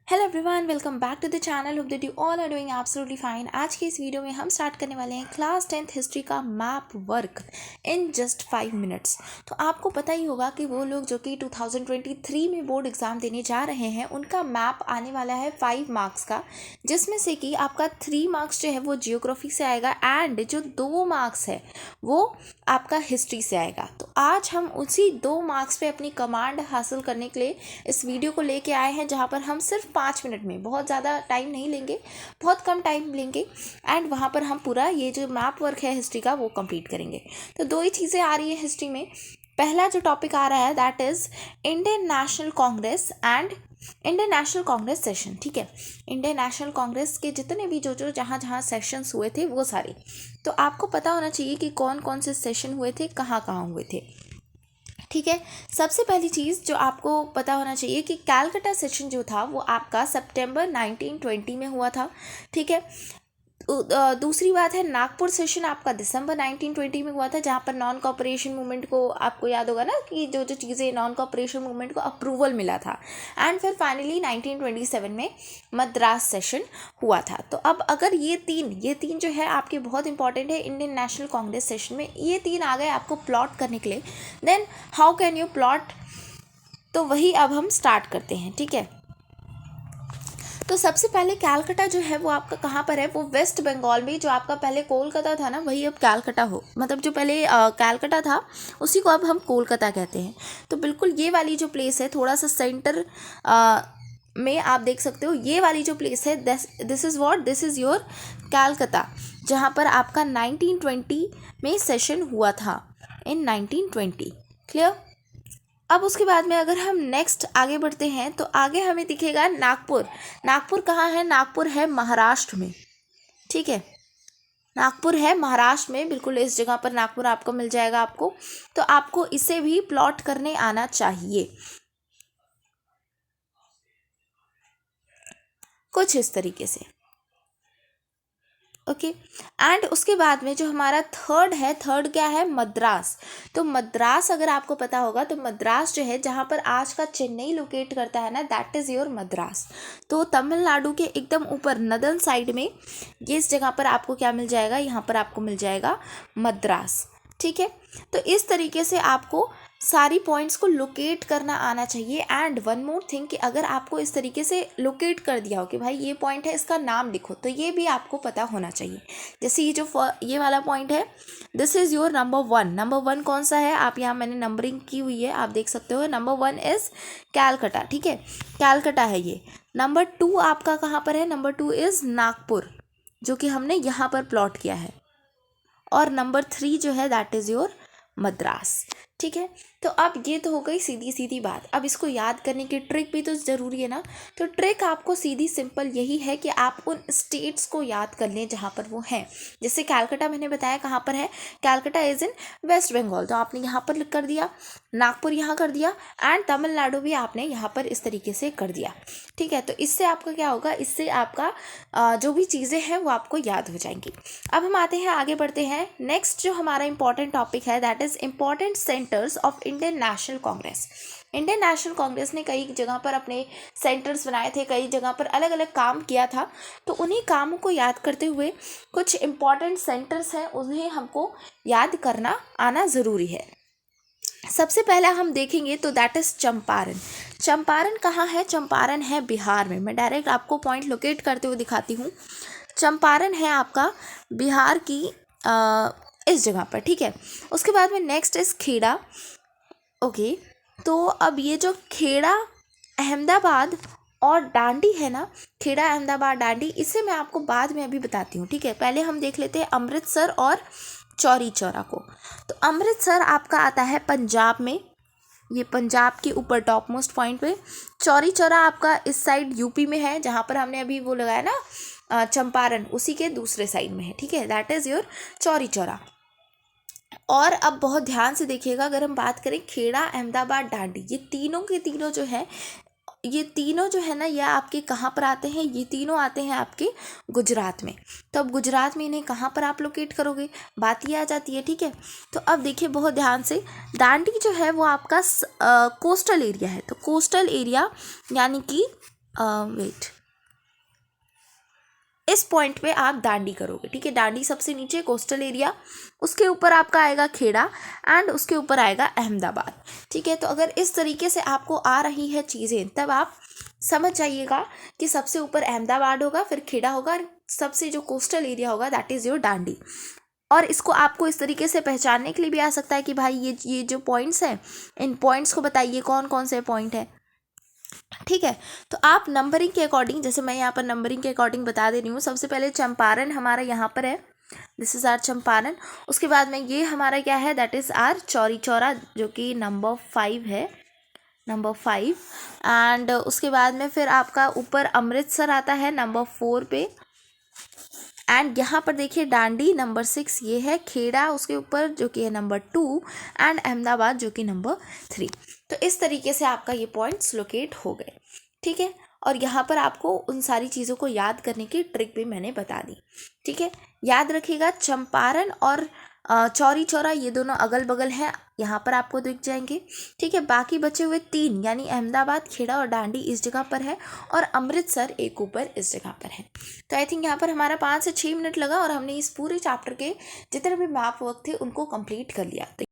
Hello everyone, welcome back to the channel. Hope that you all are doing absolutely fine. आज की इस video में हम start करने वाले हैं क्लास 10th हिस्ट्री का map work in just 5 minutes. तो आपको पता ही होगा कि वो लोग जो कि 2023 में बोर्ड एग्जाम देने जा रहे हैं उनका मैप आने वाला है 5 मार्क्स का, जिसमें से कि आपका 3 मार्क्स जो है वो जियोग्राफी से आएगा एंड जो 2 मार्क्स है वो आपका हिस्ट्री से आएगा। तो आज हम उसी 2 मार्क्स पे अपनी कमांड हासिल करने के लिए इस वीडियो को लेके आए हैं, जहाँ पर हम सिर्फ 5 मिनट में, बहुत ज़्यादा टाइम नहीं लेंगे, बहुत कम टाइम लेंगे एंड वहाँ पर हम पूरा ये जो मैप वर्क है हिस्ट्री का वो कंप्लीट करेंगे। तो 2 ही चीज़ें आ रही है हिस्ट्री में। पहला जो टॉपिक आ रहा है that is Indian national Congress and Indian national Congress session. ठीक है, इंडियन नेशनल कांग्रेस के जितने भी जो जहाँ जहाँ सेशंस हुए थे वो सारे, तो आपको पता होना चाहिए कि कौन कौन से सेशन हुए थे, कहाँ कहाँ हुए थे। ठीक है, सबसे पहली चीज़ जो आपको पता होना चाहिए कि कैलकाटा सेशन जो था वो आपका सितंबर 1920 में हुआ था। ठीक है, दूसरी बात है नागपुर सेशन आपका दिसंबर 1920 में हुआ था, जहाँ पर नॉन कॉपरेशन मूवमेंट को, आपको याद होगा ना कि जो जो चीज़ें नॉन कॉपरेशन मूवमेंट को अप्रूवल मिला था। एंड फिर फाइनली 1927 में मद्रास सेशन हुआ था। तो अब अगर ये तीन जो है आपके बहुत इंपॉर्टेंट है इंडियन नेशनल कांग्रेस सेशन में, ये 3 आ गए आपको प्लॉट करने के लिए, then how can you plot, तो वही अब हम स्टार्ट करते हैं। ठीक है, तो सबसे पहले कैलकाटा जो है वो आपका कहाँ पर है, वो वेस्ट बंगाल में। जो आपका पहले कोलकाता था ना, वही अब कैलकाटा हो, मतलब जो पहले कैलकाटा था उसी को अब हम कोलकाता कहते हैं। तो बिल्कुल ये वाली जो प्लेस है थोड़ा सा सेंटर में आप देख सकते हो, ये वाली जो प्लेस है दिस इज़ योर कैलकाता, जहाँ पर आपका 1920 में सेशन हुआ था, इन 1920। क्लियर। अब उसके बाद में अगर हम नेक्स्ट आगे बढ़ते हैं तो आगे हमें दिखेगा नागपुर। नागपुर कहाँ है? नागपुर है महाराष्ट्र में। ठीक है, नागपुर है महाराष्ट्र में, बिल्कुल इस जगह पर नागपुर आपको मिल जाएगा आपको। तो आपको इसे भी प्लॉट करने आना चाहिए कुछ इस तरीके से। ओके, एंड उसके बाद में जो हमारा थर्ड क्या है? मद्रास। तो मद्रास अगर आपको पता होगा तो मद्रास जो है जहाँ पर आज का चेन्नई लोकेट करता है ना, दैट इज़ योर मद्रास। तो तमिलनाडु के एकदम ऊपर नदन साइड में ये इस जगह पर आपको क्या मिल जाएगा? यहाँ पर आपको मिल जाएगा मद्रास। ठीक है, तो इस तरीके से आपको सारी पॉइंट्स को लोकेट करना आना चाहिए। एंड वन मोर थिंग कि अगर आपको इस तरीके से लोकेट कर दिया हो कि भाई ये पॉइंट है, इसका नाम लिखो, तो ये भी आपको पता होना चाहिए। जैसे ये जो ये वाला पॉइंट है, दिस इज़ योर नंबर 1 कौन सा है? आप यहाँ मैंने नंबरिंग की हुई है, आप देख सकते हो। Number 1 is Calcutta. ठीक है, कैलकाटा है ये। नंबर 2 आपका कहाँ पर है? नंबर 2 इज़ नागपुर, जो कि हमने यहाँ पर प्लॉट किया है। और नंबर 3 जो है दैट इज़ योर मद्रास। ठीक है, तो अब ये तो हो गई सीधी सीधी बात। अब इसको याद करने की ट्रिक भी तो ज़रूरी है ना। तो ट्रिक आपको सीधी सिंपल यही है कि आप उन स्टेट्स को याद कर लें जहाँ पर वो हैं। जैसे कैलकाटा मैंने बताया कहाँ पर है, कैलकाटा इज़ इन वेस्ट बंगाल, तो आपने यहाँ पर कर दिया, नागपुर यहाँ कर दिया, एंड तमिलनाडु भी आपने यहाँ पर इस तरीके से कर दिया। ठीक है, तो इससे आपका क्या होगा? इससे आपका जो भी चीज़ें हैं वो आपको याद हो जाएंगी। अब हम आते हैं, आगे बढ़ते हैं। नेक्स्ट जो हमारा इंपॉर्टेंट टॉपिक है that is important centres of Indian national Congress. Indian national Congress ने कई जगह पर अपने सेंटर्स बनाए थे, कई जगह पर अलग अलग काम किया था। तो उन्हीं कामों को याद करते हुए कुछ इंपॉर्टेंट सेंटर्स हैं, उन्हें हमको याद करना आना ज़रूरी है। सबसे पहला हम देखेंगे तो दैट इज़ चंपारण। चंपारण कहाँ है? चंपारण है बिहार में। मैं डायरेक्ट आपको पॉइंट लोकेट करते हुए दिखाती हूँ। चंपारण है आपका बिहार की इस जगह पर। ठीक है, उसके बाद में नेक्स्ट इज़ खेड़ा। ओके, तो अब ये जो खेड़ा, अहमदाबाद और डांडी है ना, खेड़ा, अहमदाबाद, डांडी, इसे मैं आपको बाद में अभी बताती हूँ। ठीक है, पहले हम देख लेते हैं अमृतसर और चौरी चौरा को। तो अमृतसर आपका आता है पंजाब में, ये पंजाब के ऊपर टॉप मोस्ट पॉइंट पे। चौरी चौरा आपका इस साइड यूपी में है, जहाँ पर हमने अभी वो लगाया ना चंपारण, उसी के दूसरे साइड में है। ठीक है, that is your Chauri Chaura. और अब बहुत ध्यान से देखिएगा, अगर हम बात करें खेड़ा, अहमदाबाद, डांडी, ये तीनों के तीनों जो है, ये तीनों जो है ना, ये आपके कहाँ पर आते हैं? ये तीनों आते हैं आपके गुजरात में। तो अब गुजरात में इन्हें कहाँ पर आप लोकेट करोगे? बात ये आ जाती है। ठीक है, तो अब देखिए बहुत ध्यान से, दांडी जो है वो आपका कोस्टल एरिया है। तो कोस्टल एरिया यानी कि वेट, इस पॉइंट पे आप दांडी करोगे, ठीक है। दांडी सबसे नीचे कोस्टल एरिया, उसके ऊपर आपका आएगा खेड़ा एंड उसके ऊपर आएगा अहमदाबाद, ठीक है। तो अगर इस तरीके से आपको आ रही है चीज़ें, तब आप समझ जाइएगा कि सबसे ऊपर अहमदाबाद होगा, फिर खेड़ा होगा, सबसे जो कोस्टल एरिया होगा दैट इज़ योर दांडी। और इसको आपको इस तरीके से पहचानने के लिए भी आ सकता है कि भाई ये जो पॉइंट्स हैं, इन पॉइंट्स को बताइए कौन कौन से पॉइंट हैं, ठीक है। तो आप नंबरिंग के अकॉर्डिंग, जैसे मैं यहाँ पर नंबरिंग के अकॉर्डिंग बता दे रही हूँ। सबसे पहले चंपारण हमारा यहाँ पर है, दिस इज़ आर चंपारण। उसके बाद में ये हमारा क्या है, that is are Chauri Chaura, जो कि नंबर 5 है, नंबर 5। एंड उसके बाद में फिर आपका ऊपर अमृतसर आता है नंबर 4 पे। एंड यहाँ पर देखिए दांडी नंबर 6 ये है, खेड़ा उसके ऊपर जो कि है नंबर 2, एंड अहमदाबाद जो कि नंबर 3। तो इस तरीके से आपका ये पॉइंट्स लोकेट हो गए, ठीक है। और यहाँ पर आपको उन सारी चीज़ों को याद करने की ट्रिक भी मैंने बता दी, ठीक है। याद रखिएगा चंपारण और चौरी चौरा ये दोनों अगल बगल हैं, यहाँ पर आपको दिख जाएंगे, ठीक है। बाकी बचे हुए 3 यानी अहमदाबाद, खेड़ा और दांडी इस जगह पर है, और अमृतसर एक ऊपर इस जगह पर है। तो आई थिंक यहाँ पर हमारा 5 से 6 मिनट लगा और हमने इस पूरे चैप्टर के जितने भी मैप वर्क थे उनको कंप्लीट कर लिया। तो